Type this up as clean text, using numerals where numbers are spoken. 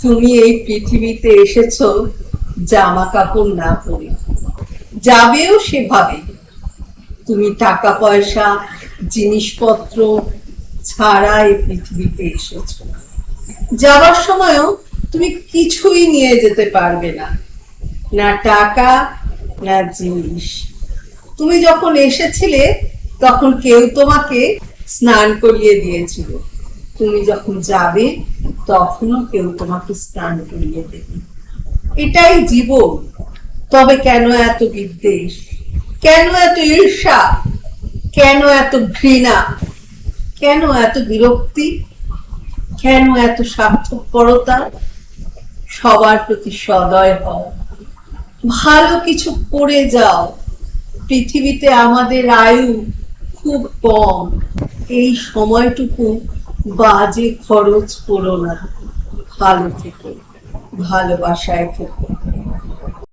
তুমি এই পৃথিবীতে এসেছো জামা কাপড় না পরে, যাবেও সেভাবে। তুমি টাকা পয়সা জিনিসপত্র ছাড়া এই পৃথিবীতে এসেছো। যাওয়ার সময়ও তুমি কিছুই নিয়ে যেতে পারবে না, না টাকা না জিনিস। তুমি যখন এসেছিলে তখন কেউ তোমাকে স্নান করিয়ে দিয়েছিল, তুমি যখন যাবে তখনও কেউ তোমাকে স্নান করিয়ে দেবে। এটাই জীবন। তবে কেন এত বিদ্বেষ, কেন এত ঈর্ষা, কেন এত ঘৃণা, কেন এত বিরক্তি, কেন এত স্বার্থপরতা? সবার প্রতি সদয় হও, ভালো কিছু করে যাও। পৃথিবীতে আমাদের আয়ু খুব কম, এই সময়টুকু বাজে খরচ করো না। ভালো থেকো, ভালোবাসায় থেকো।